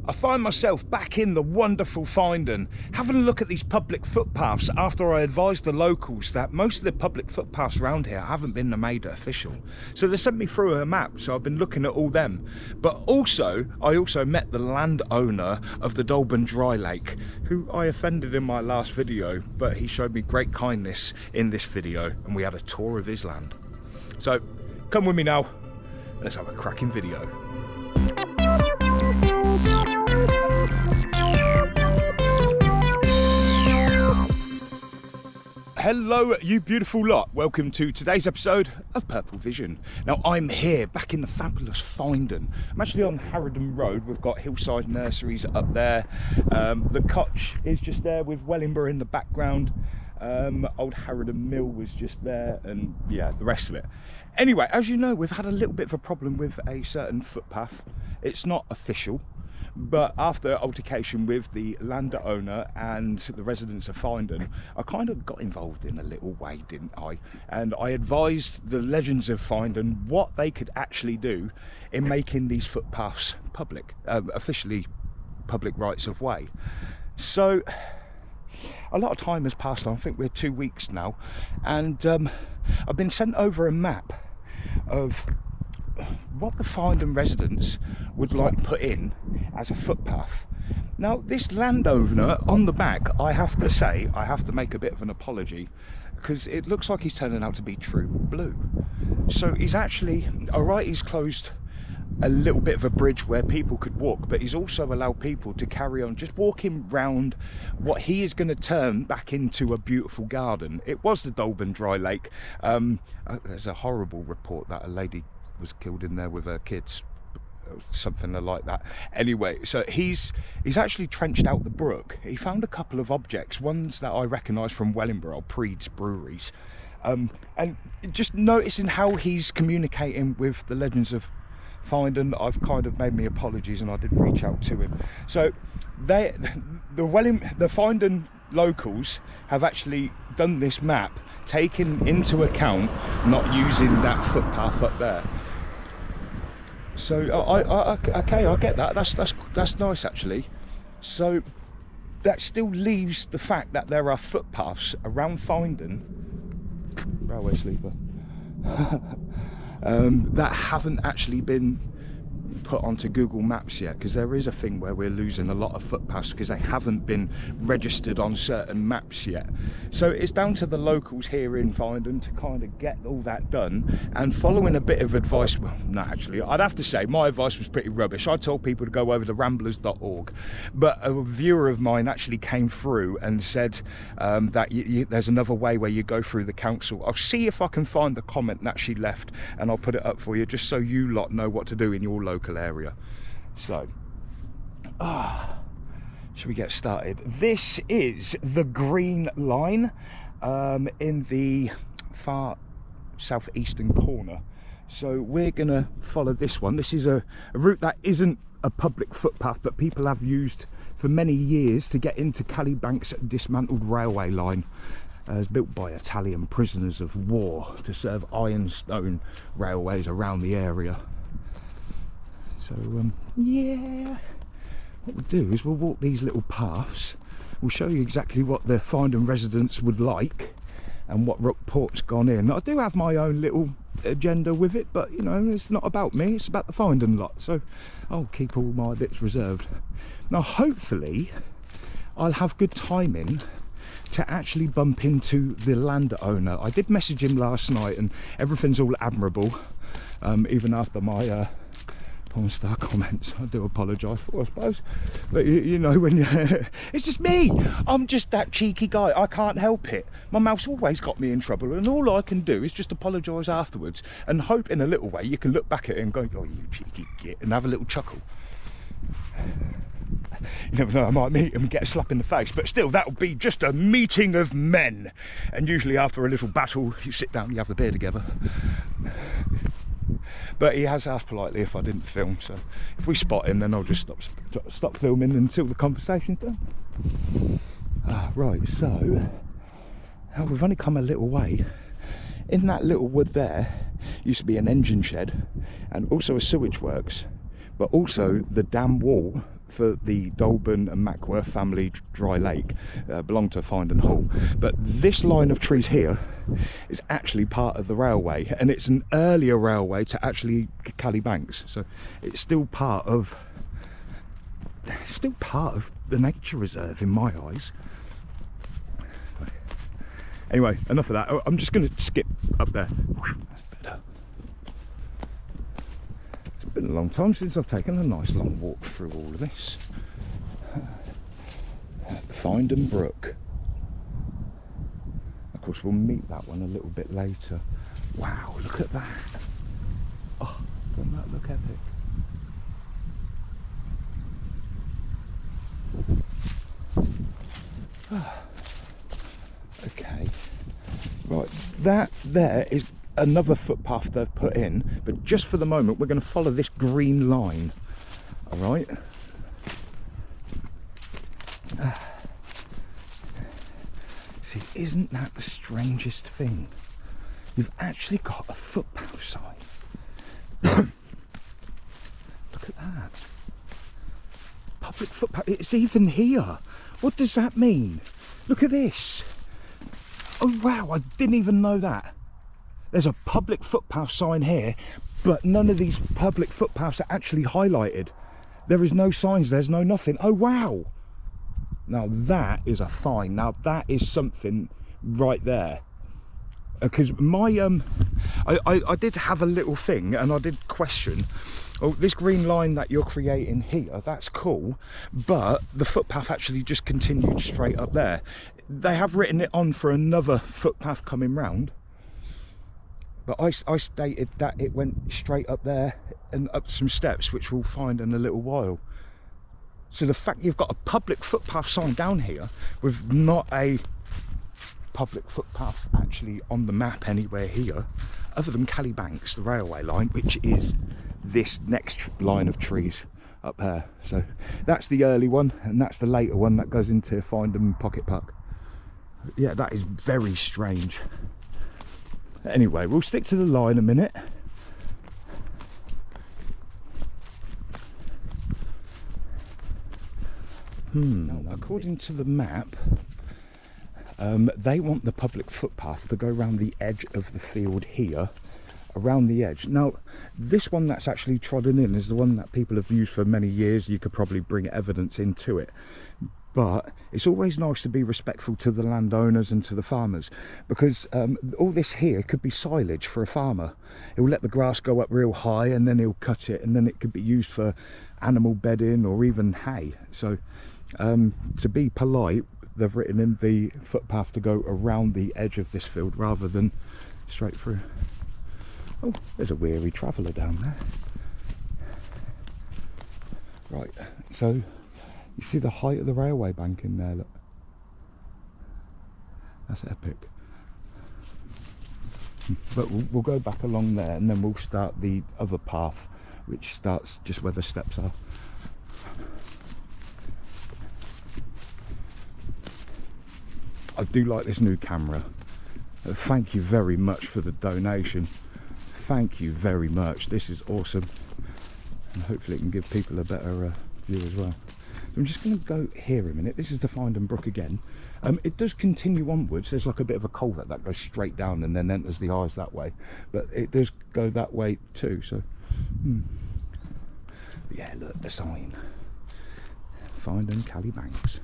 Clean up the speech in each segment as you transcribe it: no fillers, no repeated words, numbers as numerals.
I find myself back in the wonderful Finedon, having a look at these public footpaths after I advised the locals that most of the public footpaths around here haven't been made official. So they sent me through a map, so I've been looking at all them. But also, I also met the landowner of the Dolan Dry Lake, who I offended in my last video, but he showed me great kindness in this video, and we had a tour of his land. So, come with me now, let's have a cracking video. Hello you beautiful lot, welcome to today's episode of Purple Vision. Now I'm here back in the fabulous Finedon. I'm actually on Finedon Road. We've got hillside nurseries up there. The Cotch is just there with Wellingborough in the background. Old Finedon Mill was just there, and yeah, the rest of it. Anyway, as you know, we've had a little bit of a problem with a certain footpath. It's not official, but after altercation with the landowner and the residents of Finedon, I kind of got involved in a little way, didn't I? And I advised the legends of Finedon what they could actually do in making these footpaths public, officially public rights of way. So a lot of time has passed on. I think we're 2 weeks now, and I've been sent over a map of what the Finedon residents would like put in as a footpath. Now this landowner on the back, I have to say, I have to make a bit of an apology, because it looks like he's turning out to be true blue. So he's actually, alright, he's closed a little bit of a bridge where people could walk, but he's also allowed people to carry on just walking round what he is going to turn back into a beautiful garden. It was the Dolan Dry Lake. There's a horrible report that a lady was killed in there with her kids, something like that. Anyway, so he's actually trenched out the brook. He found a couple of objects, ones that I recognise from Wellingborough, Preed's breweries, and just noticing how he's communicating with the legends of Finedon, I've kind of made me apologies, and I did reach out to him. So the Finedon locals have actually done this map, taking into account not using that footpath up there. So okay, I get that. That's nice actually. So that still leaves the fact that there are footpaths around Finedon, railway sleeper, that haven't actually been put onto Google Maps yet, because there is a thing where we're losing a lot of footpaths because they haven't been registered on certain maps yet. So it's down to the locals here in Finedon to kind of get all that done, and following a bit of advice. Well, no, actually I'd have to say my advice was pretty rubbish. I told people to go over to ramblers.org, but a viewer of mine actually came through and said that there's another way where you go through the council. I'll see if I can find the comment that she left, and I'll put it up for you just so you lot know what to do in your local area. So should we get started? This is the green line in the far southeastern corner, so we're gonna follow this one. This is a route that isn't a public footpath, but people have used for many years to get into Cali Banks dismantled railway line. It's built by Italian prisoners of war to serve ironstone railways around the area. So yeah, what we'll do is we'll walk these little paths. We'll show you exactly what the Finedon residents would like and what report's gone in. I do have my own little agenda with it, but you know, it's not about me, it's about the Finedon lot, so I'll keep all my bits reserved. Now hopefully I'll have good timing to actually bump into the landowner. I did message him last night and everything's all admirable, even after my porn star comments. I do apologise for, I suppose, but you know, when it's just me, I'm just that cheeky guy, I can't help it. My mouth's always got me in trouble, and all I can do is just apologise afterwards and hope in a little way you can look back at it and go, oh you cheeky git, and have a little chuckle. You never know, I might meet him and get a slap in the face, but still, that'll be just a meeting of men, and usually after a little battle you sit down and you have a beer together. But he has asked politely if I didn't film, so if we spot him then I'll just stop filming until the conversation's done. Right, so we've only come a little way. In that little wood there used to be an engine shed and also a sewage works, but also the dam wall for the Dolan and Mackworth family dry lake, belonged to Finedon Hall. But this line of trees here is actually part of the railway, and it's an earlier railway to actually Cali Banks, so it's still part of the nature reserve in my eyes. Anyway, enough of that. I'm just going to skip up there. That's better. It's been a long time since I've taken a nice long walk through all of this. The Finedon Brook. Of course, we'll meet that one a little bit later. Wow, look at that. Oh, doesn't that look epic? Okay, right, that there is another footpath they've put in, but just for the moment we're going to follow this green line. All right, see, isn't that the strangest thing? You've actually got a footpath sign. Look at that, public footpath. It's even here. What does that mean? Look at this. Oh wow, I didn't even know that. There's a public footpath sign here, but none of these public footpaths are actually highlighted. There is no signs, there's no nothing. Oh wow. Now that is a find. Now that is something right there. Because my I did have a little thing, and I did question, oh, this green line that you're creating here, that's cool, but the footpath actually just continued straight up there. They have written it on for another footpath coming round, but I stated that it went straight up there and up some steps, which we'll find in a little while. So the fact you've got a public footpath sign down here with not a public footpath actually on the map anywhere here, other than Cali Banks, the railway line, which is this next line of trees up there. So that's the early one, and that's the later one that goes into Finedon Pocket Park. Yeah, that is very strange. Anyway, we'll stick to the line a minute. Now, according to the map, they want the public footpath to go around the edge of the field here, around the edge. Now, this one that's actually trodden in is the one that people have used for many years. You could probably bring evidence into it, but it's always nice to be respectful to the landowners and to the farmers, because all this here could be silage for a farmer. He'll let the grass go up real high, and then he'll cut it, and then it could be used for animal bedding or even hay. So to be polite, they've written in the footpath to go around the edge of this field rather than straight through. Oh, there's a weary traveller down there. Right, so you see the height of the railway bank in there, look. That's epic. But we'll go back along there, and then we'll start the other path, which starts just where the steps are. I do like this new camera. Thank you very much for the donation. Thank you very much. This is awesome, and hopefully it can give people a better view as well. I'm just going to go here a minute. This is the Finedon Brook again. It does continue onwards. There's like a bit of a culvert that goes straight down and then enters the eyes that way, but it does go that way too. So but yeah, look, the sign, Finedon Cali Banks.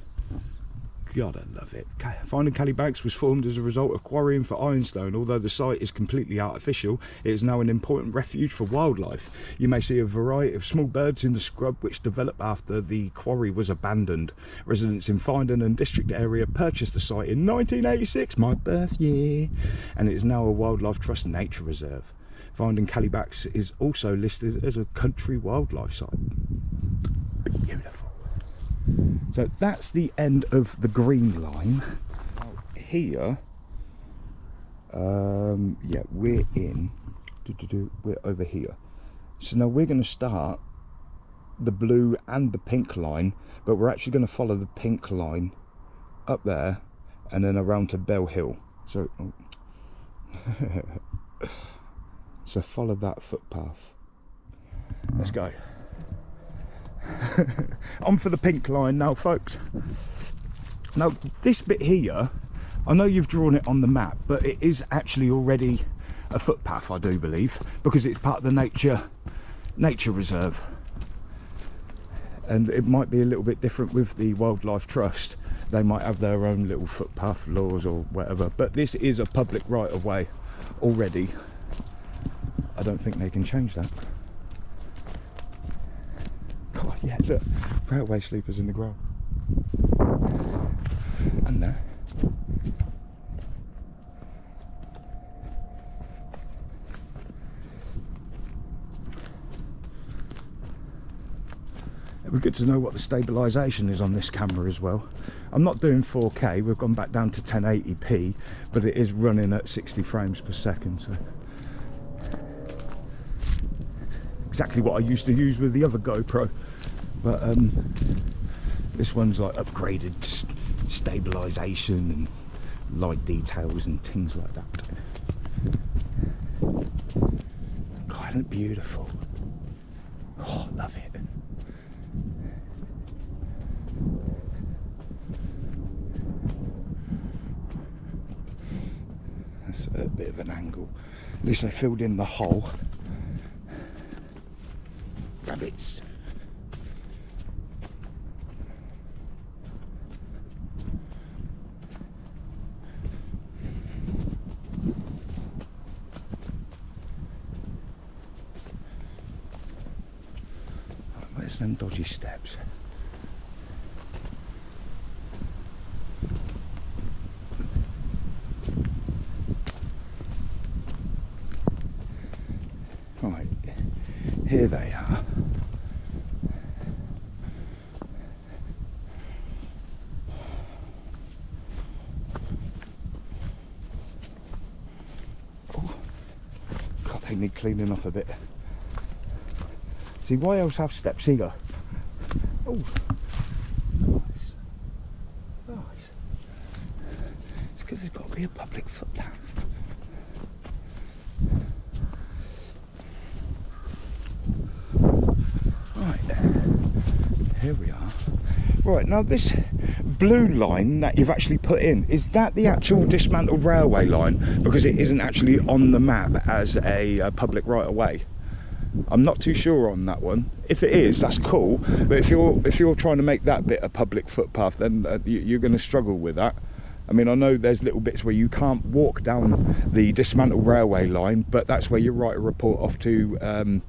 God, I love it. Finedon Cali Banks was formed as a result of quarrying for ironstone. Although the site is completely artificial, it is now an important refuge for wildlife. You may see a variety of small birds in the scrub which developed after the quarry was abandoned. Residents in Finedon and district area purchased the site in 1986, my birth year, and it is now a Wildlife Trust nature reserve. Finedon Cali Banks is also listed as a country wildlife site. Beautiful. So that's the end of the green line. Now here, yeah, we're in, we're over here. So now we're going to start the blue and the pink line, but we're actually going to follow the pink line up there and then around to Bell Hill. So, so follow that footpath. Let's go. On for the pink line now, folks. Now, this bit here, I know you've drawn it on the map, but it is actually already a footpath, I do believe, because it's part of the nature reserve. And it might be a little bit different with the Wildlife Trust. They might have their own little footpath laws or whatever, but this is a public right of way already. I don't think they can change that. God, yeah, look, railway sleepers in the ground. And there. It'd be good to know what the stabilisation is on this camera as well. I'm not doing 4K, we've gone back down to 1080p, but it is running at 60 frames per second. So exactly what I used to use with the other GoPro, but this one's like upgraded stabilisation and light details and things like that. God, isn't it beautiful? Oh, I love it. That's a bit of an angle. At least they filled in the hole. Rabbits. Where's them dodgy steps? Right, here they are. Oh, God, they need cleaning off a bit. See, why else have steps here? Oh, nice, nice. It's because there's got to be a public footpath. Right, here we are. Right, now this blue line that you've actually put in, is that the actual dismantled railway line? Because it isn't actually on the map as a public right of way. I'm not too sure on that one. If it is, that's cool. But if you're trying to make that bit a public footpath, then you're going to struggle with that. I mean, I know there's little bits where you can't walk down the dismantled railway line, but that's where you write a report off to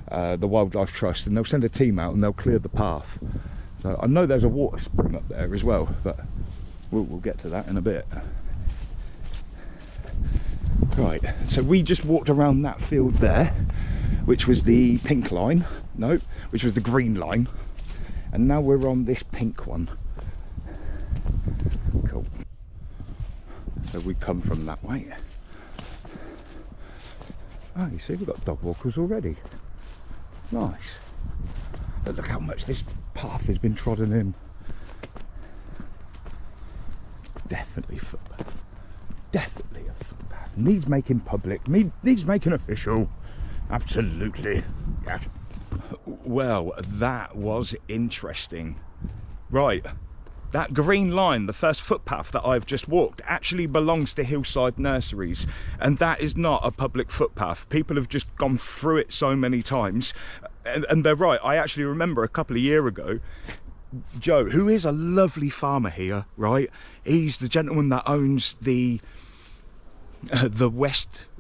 the Wildlife Trust, and they'll send a team out and they'll clear the path. So I know there's a water spring up there as well, but we'll get to that in a bit. Right, so we just walked around that field there, which was the pink line, no, which was the green line, and now we're on this pink one. Cool. So we come from that way. Oh, you see, we've got dog walkers already. Nice. But look how much this path has been trodden in. Definitely a footpath. Definitely a footpath. Needs making public, needs making official. Absolutely. Yeah. Well, that was interesting. Right, that green line, the first footpath that I've just walked, actually belongs to Hillside Nurseries, and that is not a public footpath. People have just gone through it so many times, and they're right. I actually remember a couple of years ago, Joe, who is a lovely farmer here, right? He's the gentleman that owns the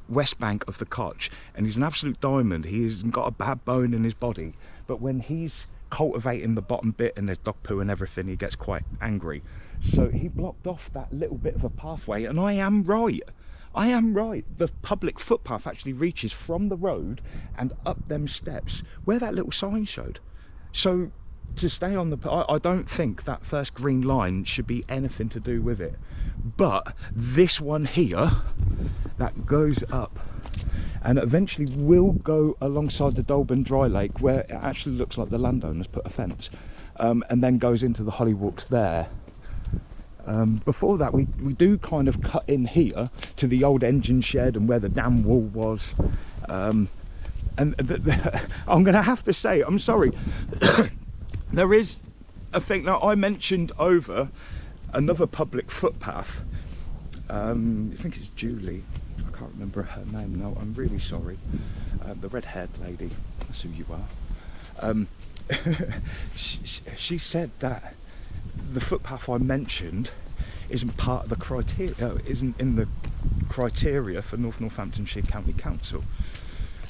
west bank of the Koch, and he's an absolute diamond. He hasn't got a bad bone in his body, but when he's cultivating the bottom bit and there's dog poo and everything, he gets quite angry. So he blocked off that little bit of a pathway, and I am right. The public footpath actually reaches from the road and up them steps where that little sign showed. So to stay on the, I don't think that first green line should be anything to do with it. But this one here, that goes up and eventually will go alongside the Dolan dry lake, where it actually looks like the landowner's put a fence, and then goes into the Hollywalks there. Before that, we do kind of cut in here to the old engine shed and where the dam wall was. And I'm going to have to say, I'm sorry, There is a thing, now I mentioned over another public footpath. I think it's Julie, I can't remember her name now, I'm really sorry. The red-haired lady, that's who you are. She said that the footpath I mentioned isn't part of the criteria, isn't in the criteria for North Northamptonshire County Council.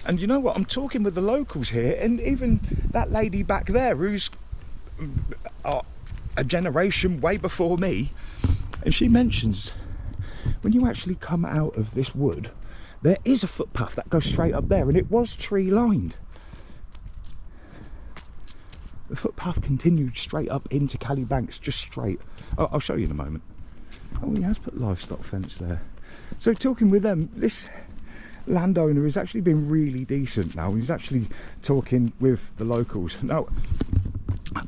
And you know what, I'm talking with the locals here, and even that lady back there who's a generation way before me, and she mentions when you actually come out of this wood, there is a footpath that goes straight up there, and it was tree lined. The footpath continued straight up into Cali Banks, just straight. I'll show you in a moment. Oh, he has put livestock fence there. So talking with them, this landowner has actually been really decent now. He's actually talking with the locals. Now,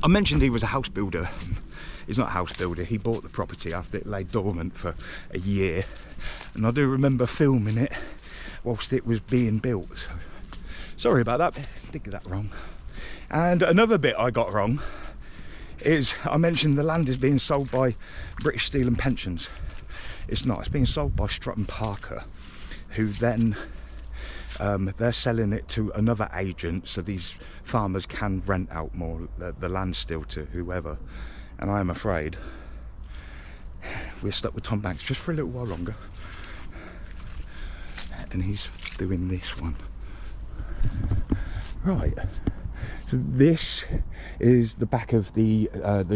I mentioned he was a house builder. He's not a house builder, he bought the property after it lay dormant for a year. And I do remember filming it whilst it was being built. So, sorry about that, did get that wrong. And another bit I got wrong is I mentioned the land is being sold by British Steel and Pensions. It's not, it's being sold by Strutton Parker, who then they're selling it to another agent, so these farmers can rent out more the land still to whoever. And I am afraid we're stuck with Tom Banks just for a little while longer. And he's doing this one. Right. So this is the back of the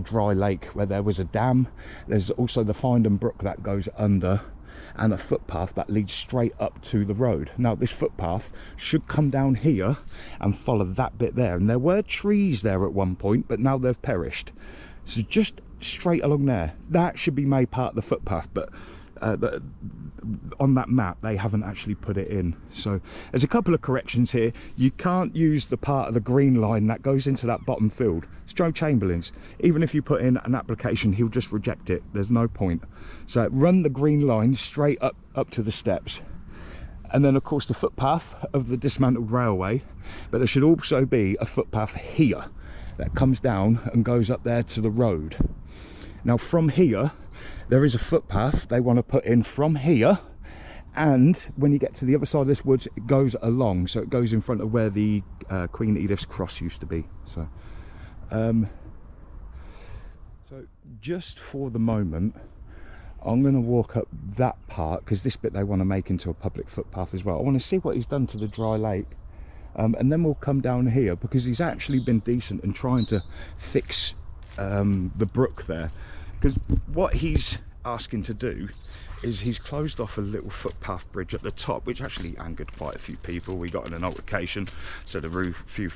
dry lake where there was a dam. There's also the Finedon Brook that goes under, and a footpath that leads straight up to the road. Now this footpath should come down here and follow that bit there, and there were trees there at one point, but now they've perished. So just straight along there, that should be made part of the footpath, but on that map they haven't actually put it in. So there's a couple of corrections here. You can't use the part of the green line that goes into that bottom field. It's Joe Chamberlain's. Even if you put in an application, he'll just reject it. There's no point. So run the green line straight up to the steps, and then of course the footpath of the dismantled railway. But there should also be a footpath here that comes down and goes up there to the road. Now from here there is a footpath they want to put in from here, and when you get to the other side of this woods it goes along, so it goes in front of where the Queen Edith's Cross used to be. So so just for the moment I'm going to walk up that part, because this bit they want to make into a public footpath as well. I want to see what he's done to the dry lake. And then we'll come down here, because he's actually been decent in trying to fix the brook there. Because what he's asking to do is he's closed off a little footpath bridge at the top, which actually angered quite a few people. We got in an altercation, said a few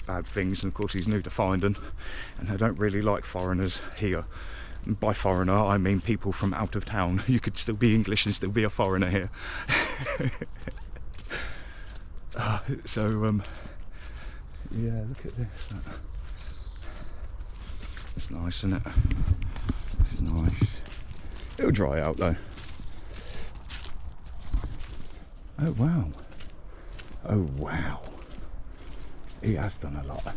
bad things, and of course he's new to Finedon and they don't really like foreigners here. And by foreigner I mean people from out of town. You could still be English and still be a foreigner here. So yeah, look at this. It's nice, isn't it? It's nice. It'll dry out though. Oh wow. Oh wow. He has done a lot.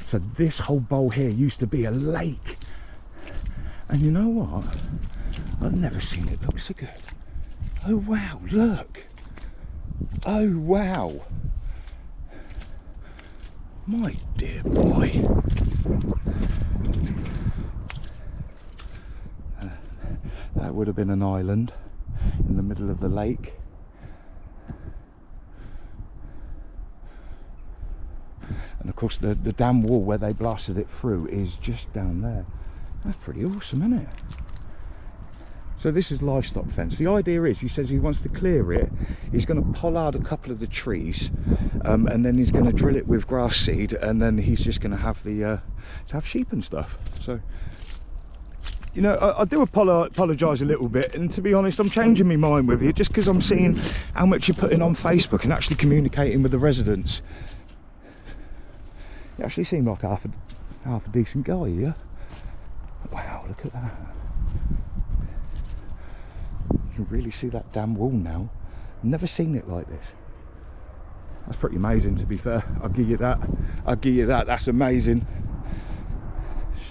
So this whole bowl here used to be a lake. And you know what? I've never seen it look so good. Oh wow, look. Oh wow. My dear boy. That would have been an island in the middle of the lake. And of course the dam wall where they blasted it through is just down there. That's pretty awesome, isn't it? So this is livestock fence. The idea is, he says he wants to clear it. He's going to pollard a couple of the trees, and then he's going to drill it with grass seed, and then he's just going to have the have sheep and stuff. So, you know, I do apologise a little bit, and to be honest, I'm changing my mind with you just because I'm seeing how much you're putting on Facebook and actually communicating with the residents. You actually seem like half a decent guy, yeah. Wow, look at that. You can really see that damn wall now. Never seen it like this. That's pretty amazing, to be fair. I'll give you that. I'll give you that. That's amazing.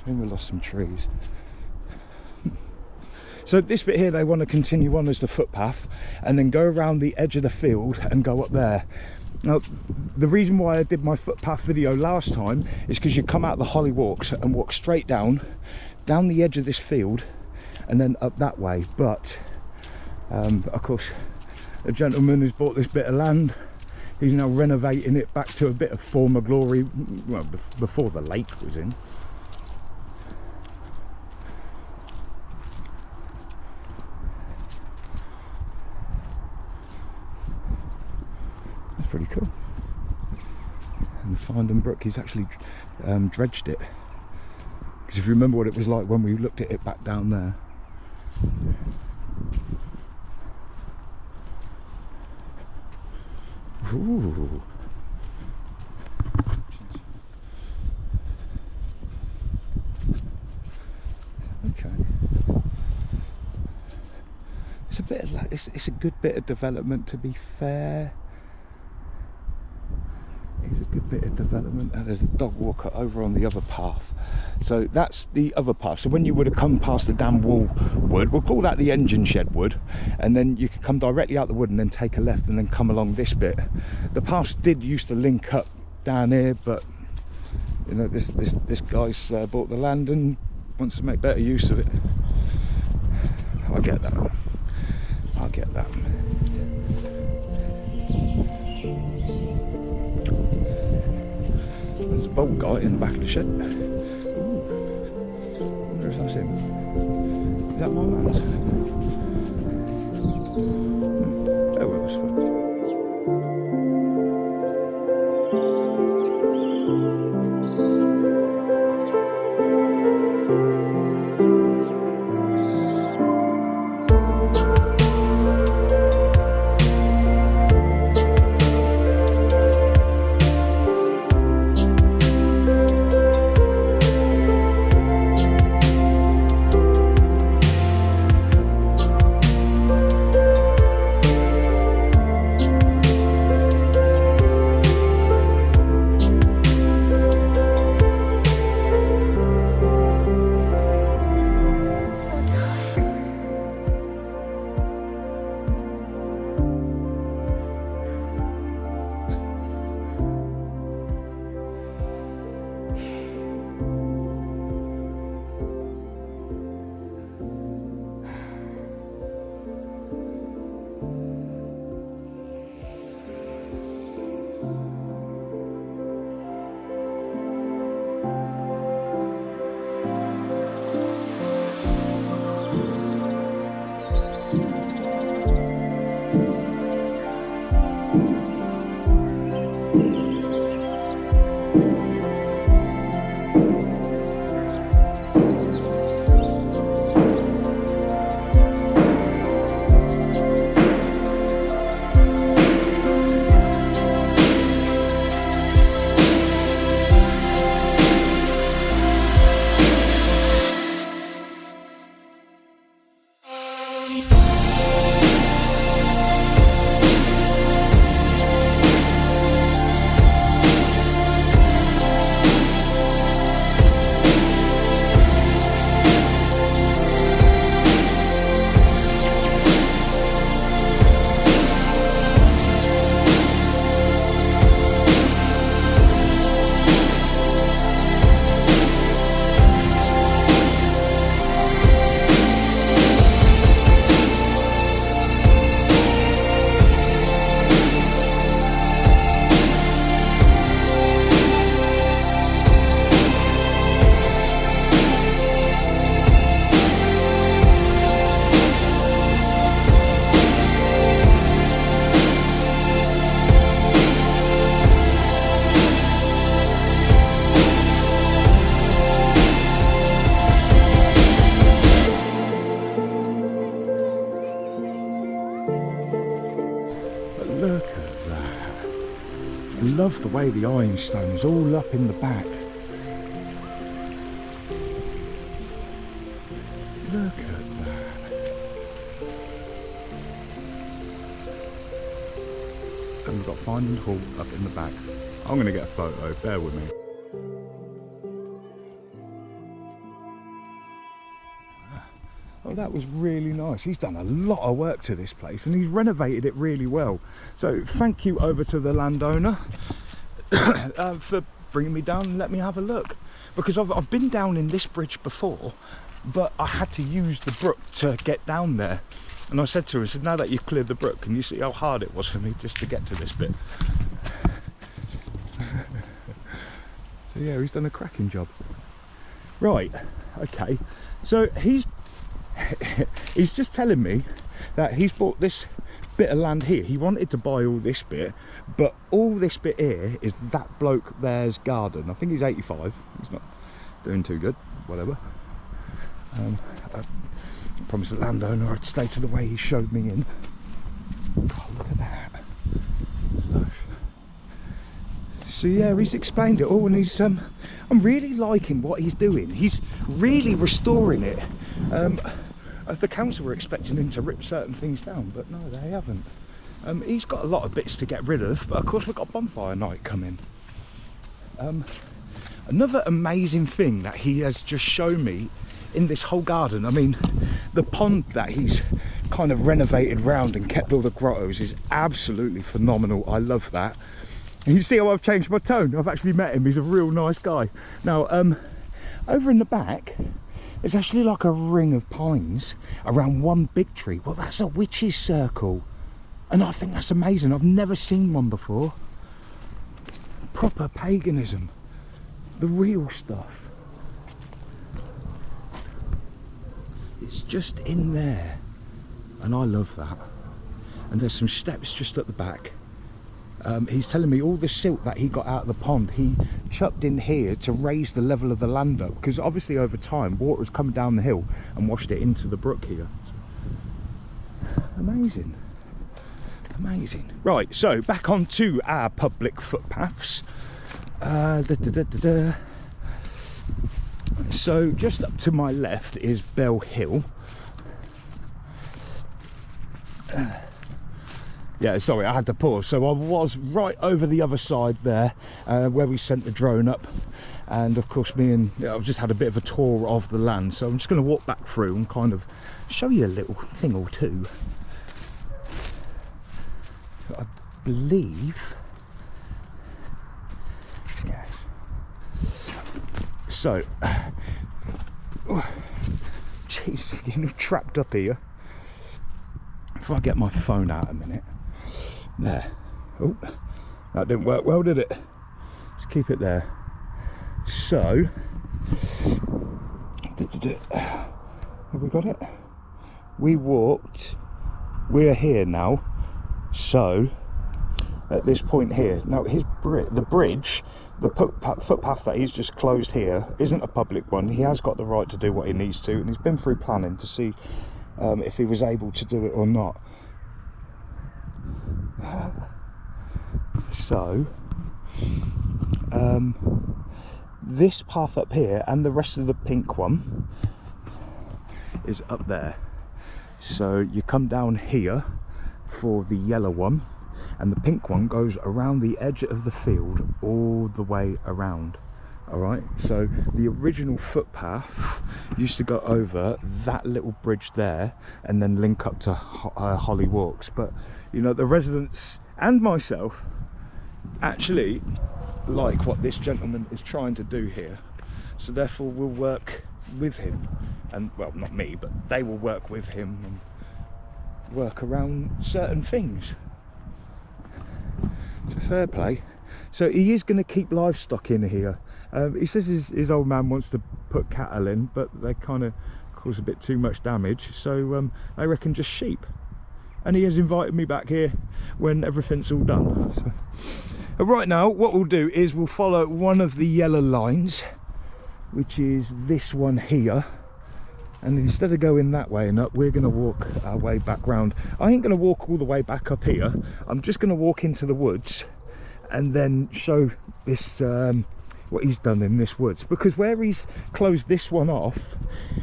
Then we lost some trees. So this bit here they want to continue on as the footpath and then go around the edge of the field and go up there. Now the reason why I did my footpath video last time is because you come out the Holly Walks and walk straight down the edge of this field and then up that way. But of course a gentleman who's bought this bit of land, he's now renovating it back to a bit of former glory, well, before the lake was in. That's pretty cool. And the Finedon Brook, he's actually dredged it. Because if you remember what it was like when we looked at it back down there. Ooh. Okay. It's a bit of like it's a good bit of development, to be fair. It's a good bit of development, and there's a dog walker over on the other path. So that's the other path. So when you would have come past the dam wall wood, we'll call that the engine shed wood, and then you could come directly out the wood and then take a left and then come along this bit. The paths did used to link up down here, but you know, this guy's bought the land and wants to make better use of it. I get that. I get that. There's a bold guy in the back of the shed. Ooh. I wonder if that's him. Is that my man's? There we go. Look at that. I love the way the ironstone's all up in the back. Look at that. And we've got Finedon Hall up in the back. I'm going to get a photo, bear with me. Oh, that was really nice. He's done a lot of work to this place and he's renovated it really well. So thank you over to the landowner for bringing me down and let me have a look. Because I've been down in this bridge before, but I had to use the brook to get down there. And I said to him, I said, now that you've cleared the brook, can you see how hard it was for me just to get to this bit? So yeah, he's done a cracking job. Right, okay. So he's just telling me that he's bought this bit of land here. He wanted to buy all this bit, but all this bit here is that bloke there's garden. I think he's 85. He's not doing too good, whatever. I promised the landowner I'd stay to the way he showed me in. Oh, look at that. So yeah, he's explained it all, and he's I'm really liking what he's doing. He's really restoring it. The council were expecting him to rip certain things down, but no, they haven't. He's got a lot of bits to get rid of, but of course we've got bonfire night coming. Another amazing thing that he has just shown me in this whole garden, I mean, the pond that he's kind of renovated round and kept all the grottos is absolutely phenomenal. I love that. And you see how I've changed my tone? I've actually met him. He's a real nice guy. Now, over in the back, there's actually like a ring of pines around one big tree. Well, that's a witch's circle. And I think that's amazing. I've never seen one before. Proper paganism. The real stuff. It's just in there. And I love that. And there's some steps just at the back. He's telling me all the silt that he got out of the pond, he chucked in here to raise the level of the land up, because obviously over time water was coming down the hill and washed it into the brook here. Amazing, amazing. Right, so back onto our public footpaths. So just up to my left is Bell Hill. Yeah, sorry, I had to pause. So I was right over the other side there, where we sent the drone up. And of course, I've just had a bit of a tour of the land. So I'm just going to walk back through and kind of show you a little thing or two. I believe, yes. So, jeez, getting trapped up here. If I get my phone out a minute. There. Oh, that didn't work well, did it? Let's keep it there. So, have we got it? We're here now. So, at this point here, now the bridge, the footpath that he's just closed here isn't a public one. He has got the right to do what he needs to, and he's been through planning to see if he was able to do it or not. So this path up here and the rest of the pink one is up there. So you come down here for the yellow one, and the pink one goes around the edge of the field all the way around. Alright, so the original footpath used to go over that little bridge there and then link up to Holly Walks. But you know, the residents and myself actually like what this gentleman is trying to do here, so therefore we'll work with him, and well, not me, but they will work with him and work around certain things. So fair play. So he is going to keep livestock in here. He says his old man wants to put cattle in, but they kind of cause a bit too much damage, so I reckon just sheep. And he has invited me back here when everything's all done. So, right now, what we'll do is we'll follow one of the yellow lines, which is this one here. And instead of going that way and up, we're going to walk our way back round. I ain't going to walk all the way back up here. I'm just going to walk into the woods and then show this what he's done in this woods, because where he's closed this one off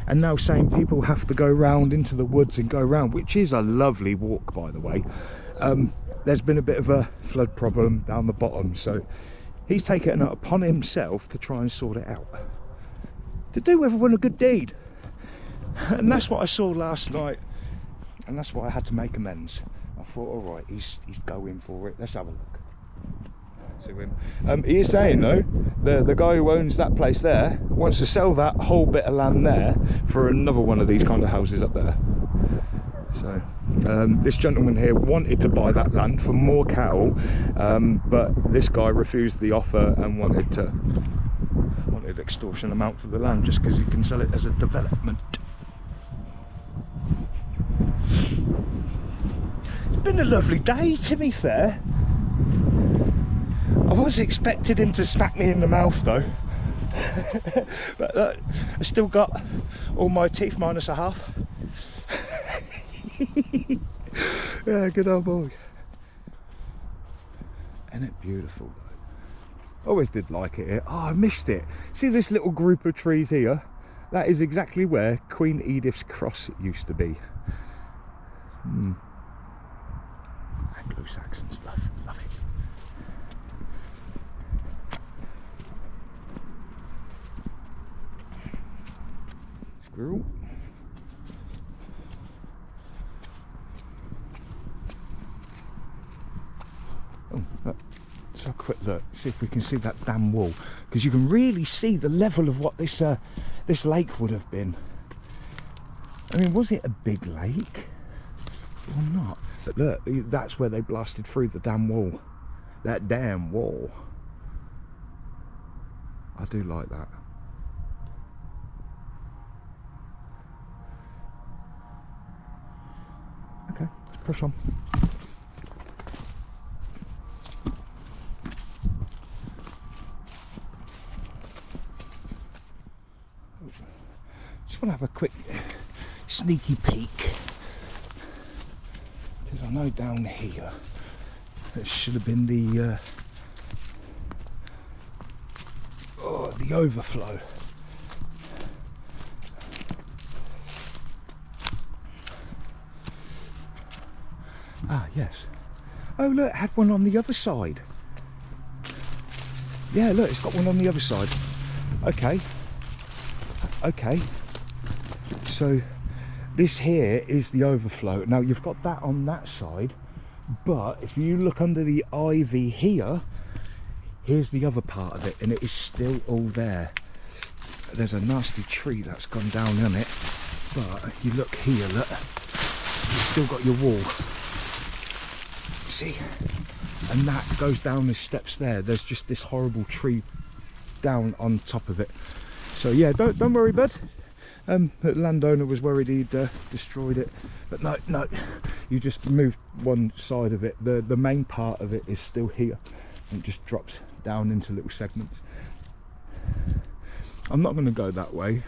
and now saying people have to go round into the woods and go round, which is a lovely walk, by the way, there's been a bit of a flood problem down the bottom, so he's taken it upon himself to try and sort it out, to do everyone a good deed. And that's what I saw last night, and that's why I had to make amends. I thought, all right, he's going for it. Let's have a look. See him. He is saying though, the guy who owns that place there wants to sell that whole bit of land there for another one of these kind of houses up there. So this gentleman here wanted to buy that land for more cattle, but this guy refused the offer and wanted extortion amount for the land just because he can sell it as a development. It's been a lovely day, to be fair. I was expecting him to smack me in the mouth though. But look, I still got all my teeth minus a half. Yeah, good old boy. Isn't it beautiful though? Always did like it here. Oh, I missed it. See this little group of trees here? That is exactly where Queen Edith's Cross used to be. Anglo-Saxon stuff, love it. Squirrel. Oh, look. Let's have a quick look, see if we can see that damn wall, because you can really see the level of what this lake would have been. I mean, was it a big lake or not? But look, that's where they blasted through the damn wall. That damn wall. I do like that. Okay, let's push on. Just want to have a quick sneaky peek, because I know down here it should have been the overflow. Ah, yes. Oh look, it had one on the other side. Yeah, look, it's got one on the other side. Okay. Okay. So this here is the overflow. Now you've got that on that side, but if you look under the ivy here, here's the other part of it, and it is still all there. There's a nasty tree that's gone down on it, but you look here, look, you've still got your wall. See? And that goes down the steps there. There's just this horrible tree down on top of it. So yeah, don't worry, bud. The landowner was worried he'd destroyed it, but no, you just moved one side of it. The main part of it is still here, and it just drops down into little segments. I'm not going to go that way,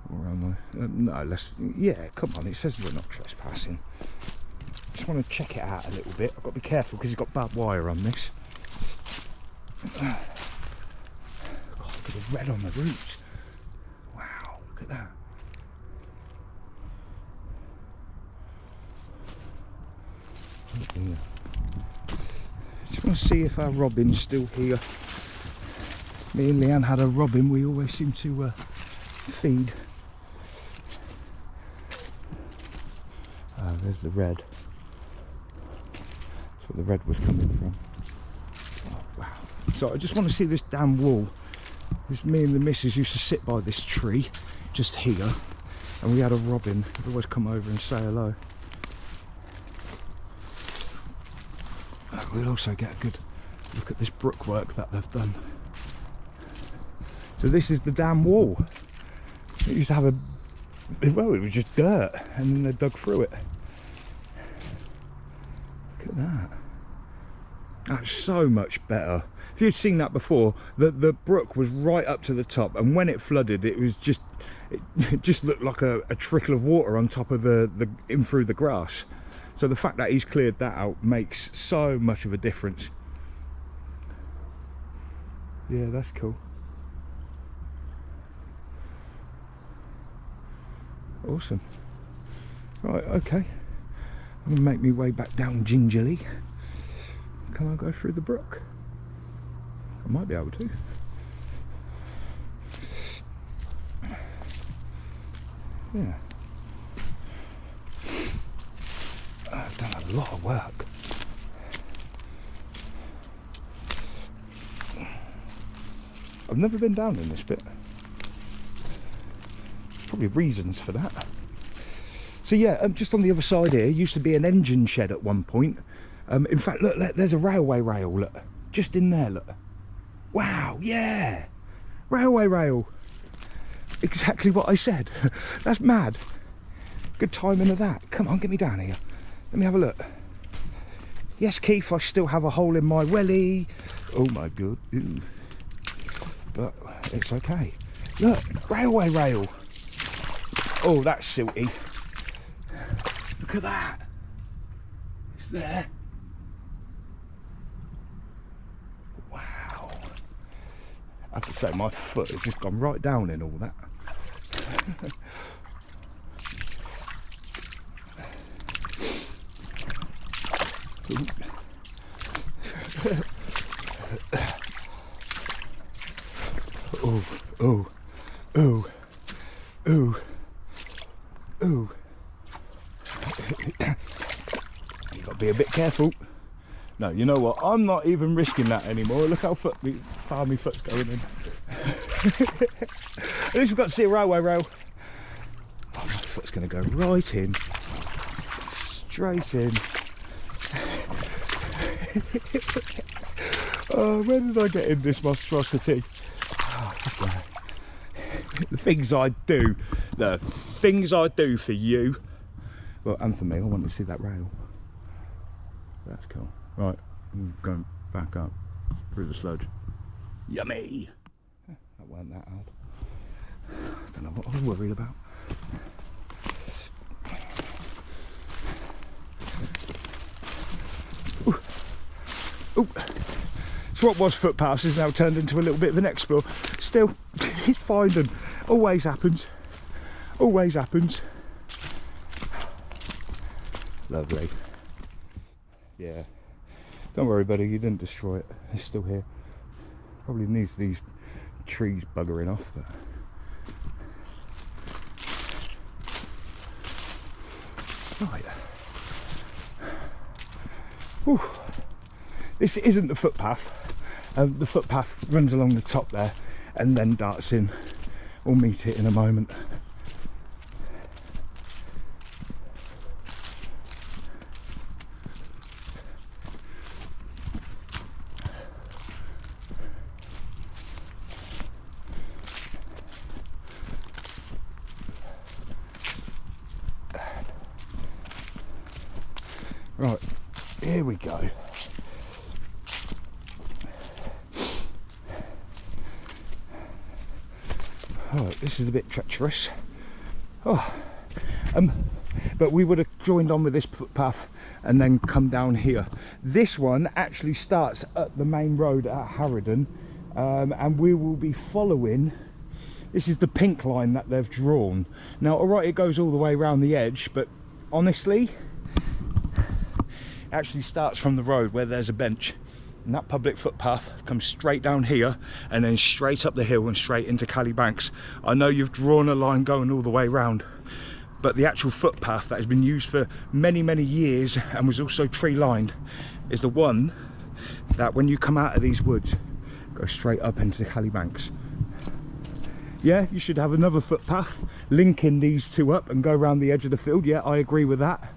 or am I? No, yeah, come on, it says we're not trespassing. Just want to check it out a little bit. I've got to be careful because you've got barbed wire on this. God, look at the red on the roots. Wow, look at that. Just want to see if our robin's still here. Me and Leanne had a robin we always seem to feed. There's the red. That's where the red was coming from. Oh, wow. So I just want to see this damn wall. Because me and the missus used to sit by this tree just here, and we had a robin. He'd always come over and say hello. We'll also get a good look at this brickwork that they've done. So this is the damn wall. It used to have well, it was just dirt, and then they dug through it. Look at that. That's so much better. If you'd seen that before, the brook was right up to the top, and when it flooded, it just looked like a trickle of water on top of in through the grass. So the fact that he's cleared that out makes so much of a difference. Yeah, that's cool. Awesome. Right, okay. I'm gonna make my way back down gingerly. Can I go through the brook? I might be able to. Yeah. I've done a lot of work. I've never been down in this bit. There's probably reasons for that. So yeah, just on the other side here used to be an engine shed at one point. In fact, look, there's a railway rail, look, just in there, look. Wow, yeah, railway rail. Exactly what I said. That's mad. Good timing of that. Come on, get me down here. Let me have a look. Yes, Keith, I still have a hole in my welly. Oh my God. Ooh. But it's okay. Look, railway rail. Oh, that's silty. Look at that. It's there. Wow. I have to say, my foot has just gone right down in all that. Oh, oh, oh, oh, oh. You got to be a bit careful. No, you know what? I'm not even risking that anymore. Look how far my foot's going in. At least we've got to see a railway rail. Oh, my foot's going to go right in. Straight in. Oh, where did I get in this monstrosity? Oh, just there. The things I do. The things I do for you. Well, and for me, I want to see that rail. That's cool. Right, I'm going back up through the sludge. Yummy! That weren't that hard. I don't know what I was worried about. Ooh. Ooh. So what was Footpaths has now turned into a little bit of an explore. Still, it's Finedon. Always happens. Always happens. Lovely. Yeah. Don't worry, buddy, you didn't destroy it. It's still here. Probably needs these trees buggering off, but... Right. Whew. This isn't the footpath. The footpath runs along the top there and then darts in. We'll meet it in a moment. Right, here we go. Oh, this is a bit treacherous. Oh, but we would have joined on with this footpath and then come down here. This one actually starts at the main road at Harrowden, and we will be following. This is the pink line that they've drawn. Now, all right, it goes all the way around the edge, but honestly, actually starts from the road where there's a bench, and that public footpath comes straight down here and then straight up the hill and straight into Cali Banks. I know you've drawn a line going all the way around, but the actual footpath that has been used for many years and was also tree lined is the one that when you come out of these woods goes straight up into Cali Banks. Yeah, you should have another footpath linking these two up and go around the edge of the field. Yeah, I agree with that.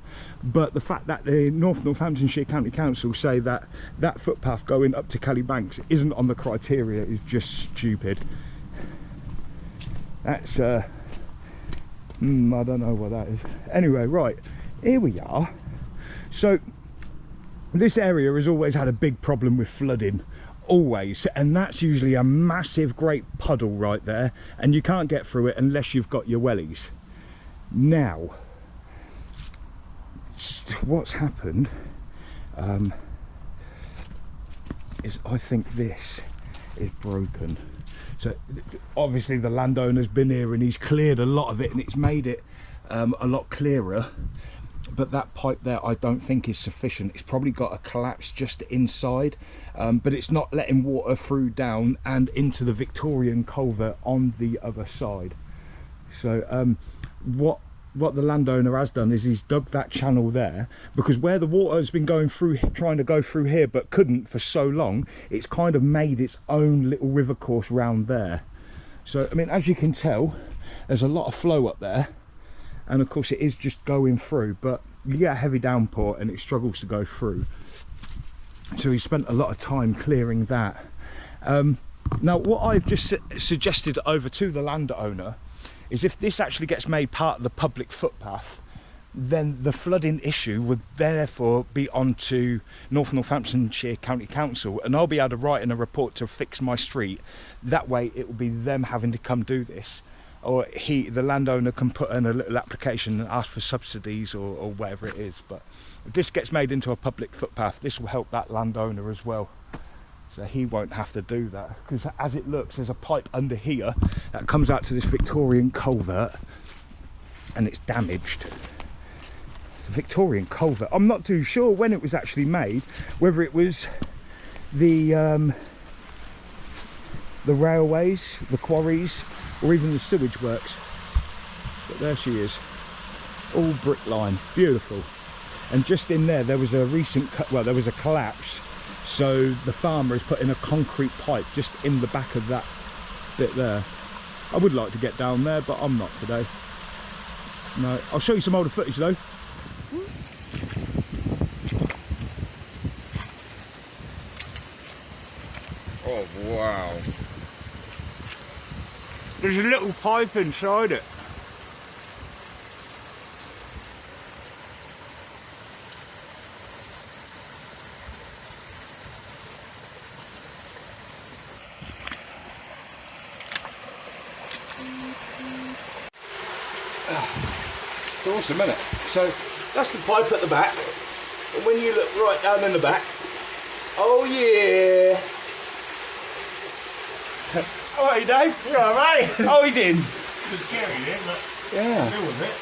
But the fact that the Northamptonshire County Council say that that footpath going up to Cali Banks isn't on the criteria is just stupid. That's, I don't know what that is. Anyway, right, here we are. So, this area has always had a big problem with flooding. Always, and that's usually a massive great puddle right there, and you can't get through it unless you've got your wellies. Now what's happened is I think this is broken. So obviously the landowner's been here and he's cleared a lot of it and it's made it a lot clearer. But that pipe there I don't think is sufficient. It's probably got a collapse just inside, but it's not letting water through down and into the Victorian culvert on the other side. So what the landowner has done is he's dug that channel there, because where the water has been going through, trying to go through here but couldn't for so long, it's kind of made its own little river course round there. So I mean, as you can tell, there's a lot of flow up there, and of course it is just going through, but you get a heavy downpour and it struggles to go through. So he spent a lot of time clearing that. Now what I've just suggested over to the landowner is, if this actually gets made part of the public footpath, then the flooding issue would therefore be on to Northamptonshire County Council, and I'll be able to write in a report to fix my street. That way it will be them having to come do this, or the landowner can put in a little application and ask for subsidies or whatever it is. But if this gets made into a public footpath, this will help that landowner as well. So he won't have to do that, because as it looks, there's a pipe under here that comes out to this Victorian culvert, and it's damaged. Victorian culvert, I'm not too sure when it was actually made, whether it was the railways, the quarries, or even the sewage works. But there she is, all brick line, beautiful. And just in there, there was a there was a collapse. So the farmer has put in a concrete pipe just in the back of that bit there. I would like to get down there, but I'm not today. No, I'll show you some older footage though. Oh wow. There's a little pipe inside it. Awesome, isn't it? So that's the pipe at the back, and when you look right down in the back, oh yeah. Oh hey Dave, you alright mate? How are you doing? It's scary here, but yeah, deal with it.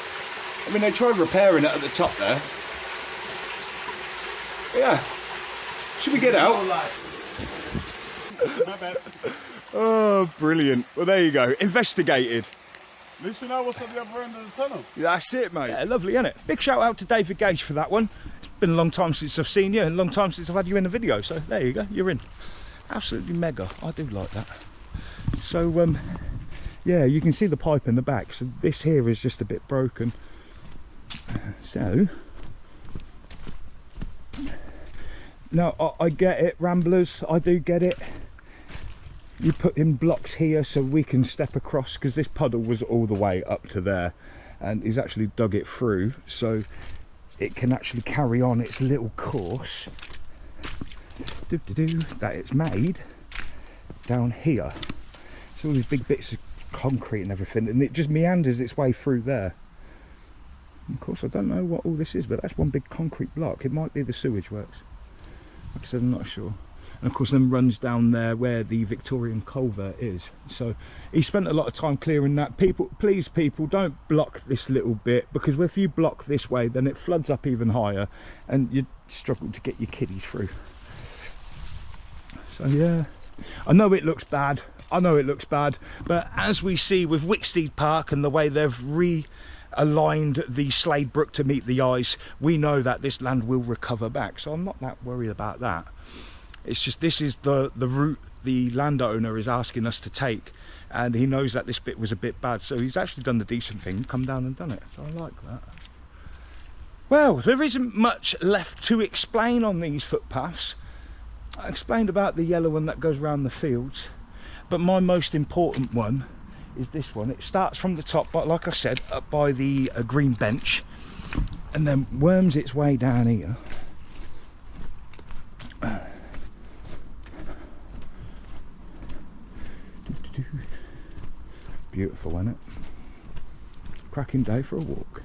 I mean, they tried repairing it at the top there. Yeah, should we get out? My bad. Oh brilliant. Well there you go, investigated. At least we know what's at the other end of the tunnel. That's it, mate. Yeah, lovely, isn't it? Big shout out to David Gage for that one. It's been a long time since I've seen you, and a long time since I've had you in a video. So there you go, you're in. Absolutely mega. I do like that. So yeah, you can see the pipe in the back. So this here is just a bit broken. So now I get it, ramblers. I do get it. You put in blocks here so we can step across, because this puddle was all the way up to there, and he's actually dug it through so it can actually carry on its little course that it's made down here. So all these big bits of concrete and everything, and it just meanders its way through there. And of course I don't know what all this is, but that's one big concrete block. It might be the sewage works. Like I said, I'm not sure. And of course then runs down there where the Victorian culvert is. So he spent a lot of time clearing that. People, please people, don't block this little bit, because if you block this way then it floods up even higher and you struggle to get your kiddies through. So yeah, I know it looks bad, but as we see with Wicksteed Park and the way they've realigned the Slade Brook to meet the ice, we know that this land will recover back, so I'm not that worried about that. It's just, this is the route the landowner is asking us to take, and he knows that this bit was a bit bad, so he's actually done the decent thing, come down and done it. So I like that. Well, there isn't much left to explain on these footpaths. I explained about the yellow one that goes around the fields, but my most important one is this one. It starts from the top, but like I said, up by the green bench, and then worms its way down here. Beautiful, isn't it? Cracking day for a walk.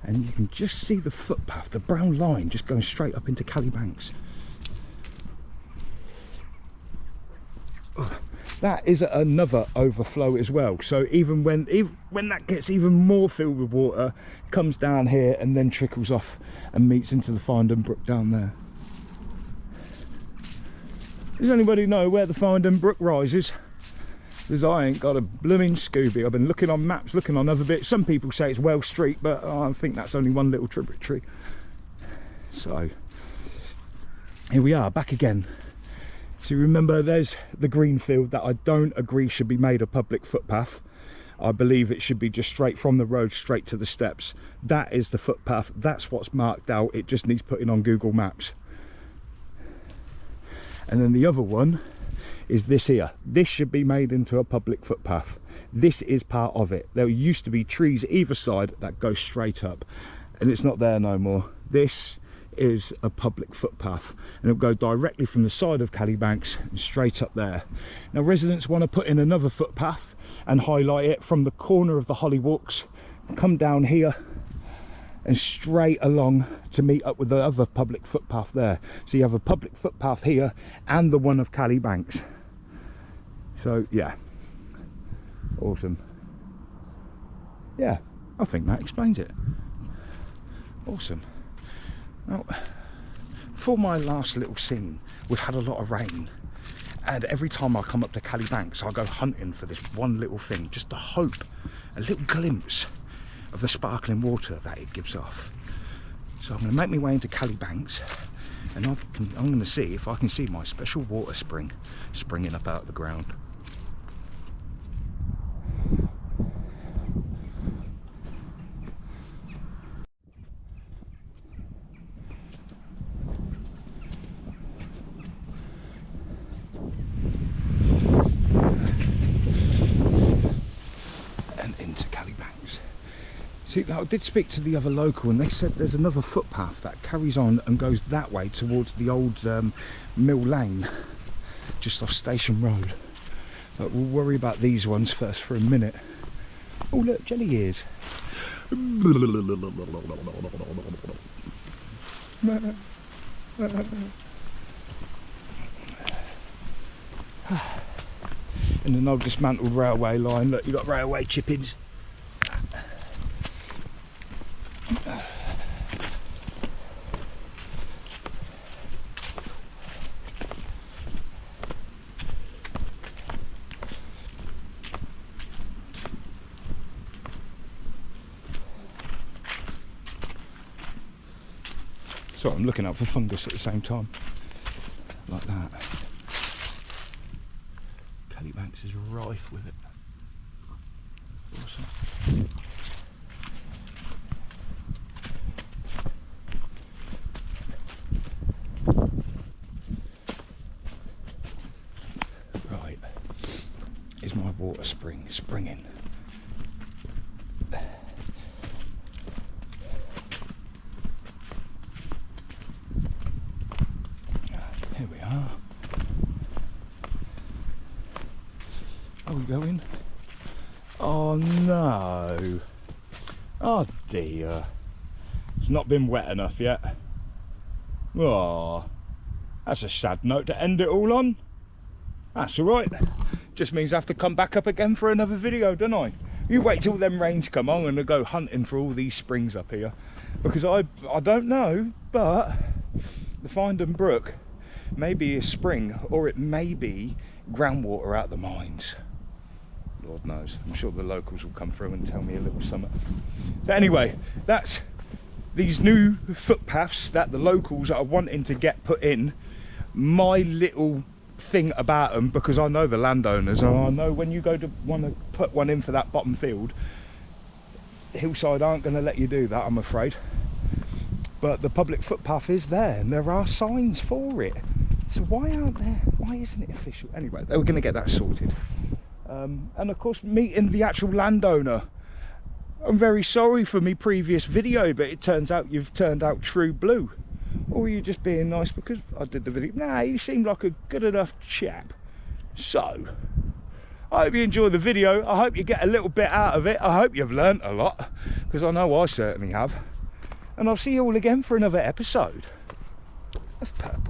And you can just see the footpath, the brown line just going straight up into Cali Banks. That is another overflow as well. So even when that gets even more filled with water, it comes down here and then trickles off and meets into the Finedon Brook down there. Does anybody know where the Finedon Brook rises? because I ain't got a blooming Scooby. I've been looking on maps, looking on other bits. Some people say it's Wells Street, but I think that's only one little tributary. So here we are, back again. So you remember there's the green field that I don't agree should be made a public footpath. I believe it should be just straight from the road straight to the steps. That is the footpath. That's what's marked out. It just needs putting on Google Maps. And then the other one is this here. This should be made into a public footpath. This is part of it. There used to be trees either side that go straight up, and it's not there no more. This is a public footpath, and it'll go directly from the side of Cali Banks and straight up there. Now residents want to put in another footpath and highlight it from the corner of the Hollywalks, come down here and straight along to meet up with the other public footpath there. So you have a public footpath here and the one of Cali Banks. So yeah, awesome. Yeah, I think that explains it. Awesome. Now, for my last little scene, we've had a lot of rain, and every time I come up to Cali Banks I go hunting for this one little thing, just to hope a little glimpse of the sparkling water that it gives off. So I'm going to make my way into Cali Banks, and I'm going to see if I can see my special water spring springing up out of the ground. See, I did speak to the other local, and they said there's another footpath that carries on and goes that way towards the old Mill Lane, just off Station Road. But we'll worry about these ones first for a minute. Oh look, jelly ears. And an old dismantled railway line. Look, you've got railway chippings. So I'm looking out for fungus at the same time, like that. Cali Banks is rife with it. Awesome. Right, is my water springing? Here we are. Are we going? Oh no. Oh dear. It's not been wet enough yet. Oh, that's a sad note to end it all on. That's alright. Just means I have to come back up again for another video, don't I? You wait till them rains come on and I go hunting for all these springs up here. Because I don't know, but the Finedon Brook may be a spring, or it may be groundwater out the mines. Lord knows. I'm sure the locals will come through and tell me a little something. So anyway, that's these new footpaths that the locals are wanting to get put in. My little thing about them, because I know the landowners, and I know when you go to want to put one in for that bottom field, Hillside aren't going to let you do that, I'm afraid. But the public footpath is there, and there are signs for it. So why aren't there? Why isn't it official? Anyway, they were going to get that sorted. And of course, meeting the actual landowner. I'm very sorry for my previous video, but it turns out you've turned out true blue. Or were you just being nice because I did the video? Nah, you seemed like a good enough chap. So, I hope you enjoy the video. I hope you get a little bit out of it. I hope you've learnt a lot, because I know I certainly have. And I'll see you all again for another episode of Purple.